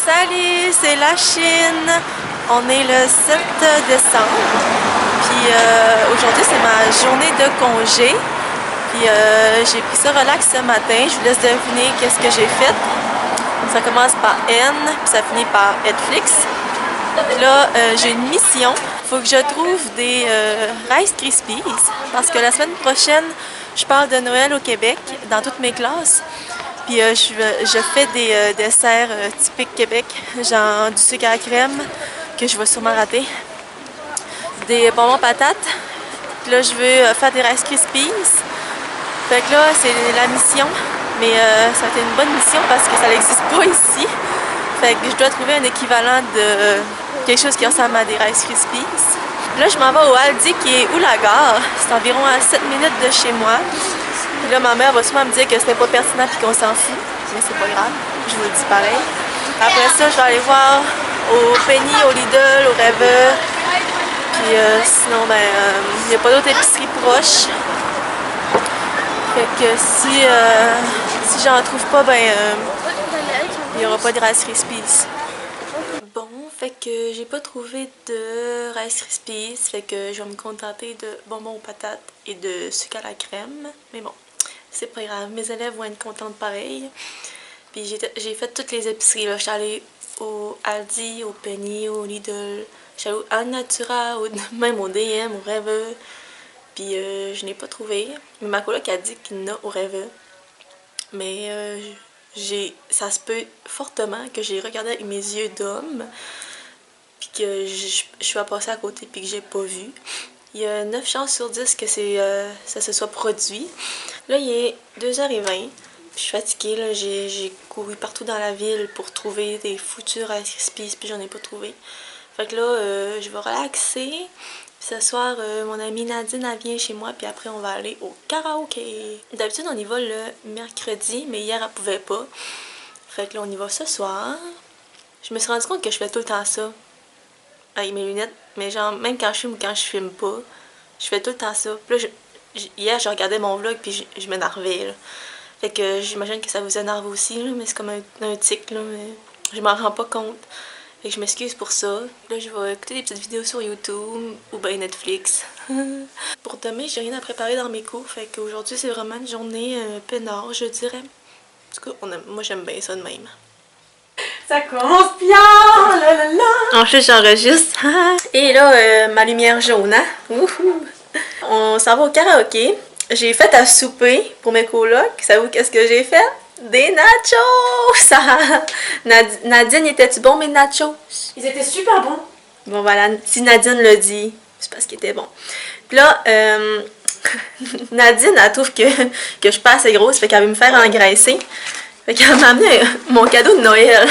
Salut, c'est la Chine. On est le 7 décembre. Puis aujourd'hui, c'est ma journée de congé. Puis j'ai pris ça relax ce matin. Je vous laisse deviner qu'est-ce que j'ai fait. Ça commence par N, puis ça finit par Netflix. Là, j'ai une mission. Il faut que je trouve des Rice Krispies. Parce que la semaine prochaine, je parle de Noël au Québec dans toutes mes classes. Puis je fais des desserts typiques Québec, genre du sucre à la crème, que je vais sûrement rater, des bonbons patates. Puis là, je veux faire des Rice Krispies. Fait que là, c'est la mission, mais ça a été une bonne mission parce que ça n'existe pas ici. Fait que je dois trouver un équivalent de quelque chose qui ressemble à des Rice Krispies. Là, je m'en vais au Aldi qui est où la gare? C'est environ à 7 minutes de chez moi. Puis là, ma mère va sûrement me dire que c'était pas pertinent et qu'on s'en fout. Mais c'est pas grave, je vous le dis pareil. Après ça, je vais aller voir au Penny, au Lidl, au Rewe. Puis sinon, ben, il n'y a pas d'autres épiceries proches. Fait que si j'en trouve pas, ben, il n'y aura pas de Rice Krispies. Bon, fait que j'ai pas trouvé de Rice Krispies. Fait que je vais me contenter de bonbons aux patates et de sucre à la crème. Mais bon, c'est pas grave, mes élèves vont être contentes pareil. Puis j'ai fait toutes les épiceries, là. Je suis allée au Aldi, au Penny, au Lidl, je suis allée à Natura, même au DM, au Rewe. Puis je n'ai pas trouvé. Mais ma coloc a dit qu'il y en a au Rewe. Mais ça se peut fortement que j'ai regardé avec mes yeux d'homme. Puis que je suis passée à côté puis que j'ai pas vu. Il y a 9 chances sur 10 que ça se soit produit. Là, il est 2h20. Puis je suis fatiguée. Là. J'ai couru partout dans la ville pour trouver des futurs Rice Krispies. Puis j'en ai pas trouvé. Fait que là, je vais relaxer. Puis ce soir, mon amie Nadine, elle vient chez moi. Puis après, on va aller au karaoké. D'habitude, on y va le mercredi. Mais hier, elle pouvait pas. Fait que là, on y va ce soir. Je me suis rendu compte que je fais tout le temps ça. Avec mes lunettes, mais genre, même quand je filme ou quand je filme pas, je fais tout le temps ça. Puis là, hier, je regardais mon vlog, puis je m'énervais, là. Fait que j'imagine que ça vous énerve aussi, là, mais c'est comme un tic, là, mais je m'en rends pas compte. Fait que je m'excuse pour ça. Là, je vais écouter des petites vidéos sur YouTube, ou ben Netflix. Pour demain, j'ai rien à préparer dans mes cours, fait qu'aujourd'hui, c'est vraiment une journée peinard, je dirais. En tout cas, moi, j'aime bien ça de même. Ça commence bien, la la la. Ensuite, j'enregistre. Et là, ma lumière jaune, hein? Wouhou! On s'en va au karaoké. J'ai fait à souper pour mes colocs. Savez-vous qu'est-ce que j'ai fait? Des nachos! Nadine, était-tu bon, mes nachos? Ils étaient super bons. Bon, voilà. Si Nadine le dit, c'est parce qu'ils étaient bons. Puis là, Nadine, elle trouve que je suis pas assez grosse, fait qu'elle veut me faire engraisser. Fait qu'elle m'a amené mon cadeau de Noël.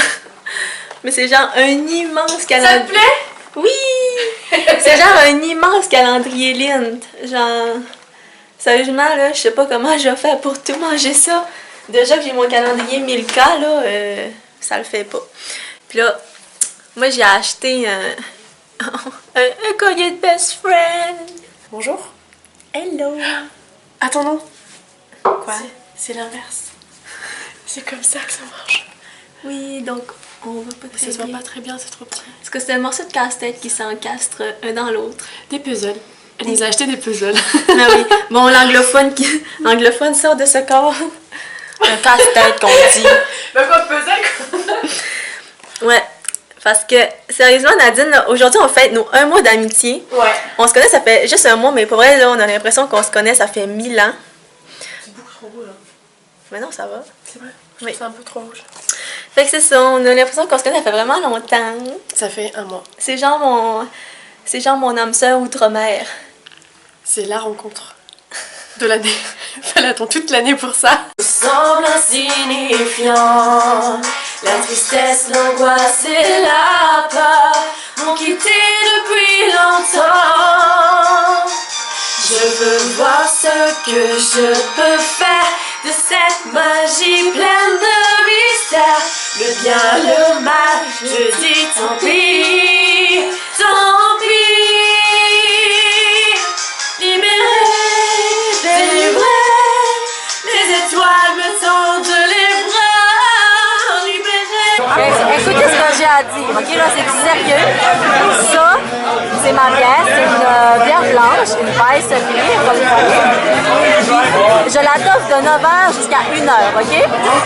Mais c'est genre un immense calendrier. Ça te plaît? Oui! C'est genre un immense calendrier Lindt. Genre, sérieusement, là, je sais pas comment je vais faire pour tout manger ça. Déjà que j'ai mon calendrier Milka, là, ça le fait pas. Puis là, moi, j'ai acheté un collier de best friend. Bonjour. Hello! Attends, non. Quoi? C'est l'inverse. C'est comme ça que ça marche. Oui, donc on va pas très Ça se voit bien. pas très bien, c'est trop petit. Parce que c'est un morceau de casse-tête qui s'encastre un dans l'autre. Des puzzles. Elle nous a acheté des puzzles. Ah oui. Bon, l'anglophone sort de ce corps. Un casse-tête qu'on dit. Bah pas de puzzle quoi. Ouais. Parce que, sérieusement, Nadine, aujourd'hui, on fête nos 1 mois d'amitié. Ouais. On se connaît, ça fait juste 1 mois, mais pour vrai, là, on a l'impression qu'on se connaît, ça fait 1000 ans. C'est beaucoup trop rouge. Mais non, ça va. C'est vrai. Je Oui. trouve ça un peu trop rouge. Fait que c'est ça, on a l'impression qu'on se connaît, ça fait vraiment longtemps. Ça fait 1 mois. C'est genre mon âme sœur outre-mer. C'est la rencontre de l'année. Fallait attendre toute l'année pour ça. Semble insignifiant, la tristesse, l'angoisse et la peur m'ont quitté depuis longtemps. Je veux voir ce que je peux faire de cette magie pleine de mystère. Le bien, le mal, je dis tant pis, tant pis. Libéré, délivré, les étoiles me tendent les bras. Libéré. Écoutez ce que à dire, ok? Là, c'est du sérieux. Ça, c'est ma bière. C'est une bière blanche, une Weiss Bier, comme vous voyez. Puis, je la t'offre de 9h jusqu'à 1h, ok?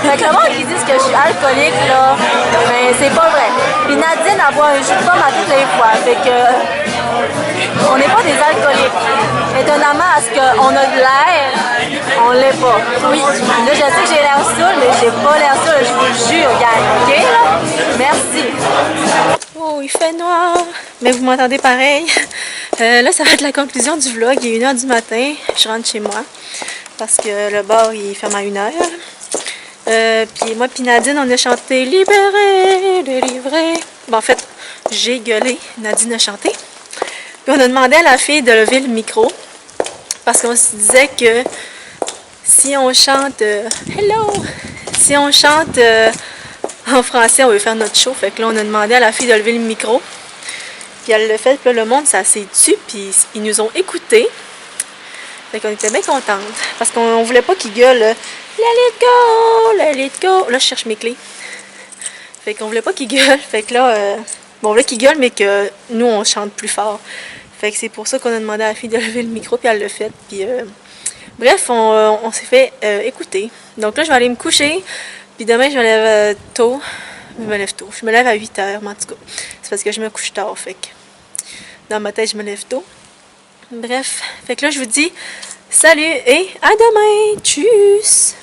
Fait que le monde qui dit que je suis alcoolique, là, ben, c'est pas vrai. Puis Nadine, elle boit un jus de pomme à toutes les fois. Fait que, on n'est pas des alcooliques. Étonnamment, à ce qu'on a de l'air, on l'est pas. Oui, là, je sais que j'ai l'air saoul, mais j'ai pas l'air saoul, je vous le jure, gang, ok, là? Merci. Oh, il fait noir, mais vous m'entendez pareil. Là, ça va être la conclusion du vlog. Il est 1h du matin, je rentre chez moi parce que le bar, il ferme à 1h. Puis moi puis Nadine, on a chanté « Libéré, délivré ». Bon, en fait, j'ai gueulé, Nadine a chanté. Puis on a demandé à la fille de lever le micro parce qu'on se disait que si on chante hello, si on chante en français, on veut faire notre show. Fait que là, on a demandé à la fille de lever le micro. Puis elle l'a fait, puis là, le monde, ça s'est tu, puis ils nous ont écoutés. Fait qu'on était bien contentes parce qu'on voulait pas qu'ils gueulent let it go, let it go. Là, je cherche mes clés. Fait qu'on voulait pas qu'ils gueulent. Fait que là, bon, on voulait qu'ils gueulent, mais que nous, on chante plus fort. Fait que c'est pour ça qu'on a demandé à la fille de lever le micro, puis elle l'a fait. Puis, bref, on s'est fait écouter. Donc là, je vais aller me coucher. Puis demain, je me lève tôt. Je me lève tôt. Je me lève à 8h, mais en tout cas. C'est parce que je me couche tard, fait que dans ma tête, je me lève tôt. Bref, fait que là, je vous dis salut et à demain. Tchuss!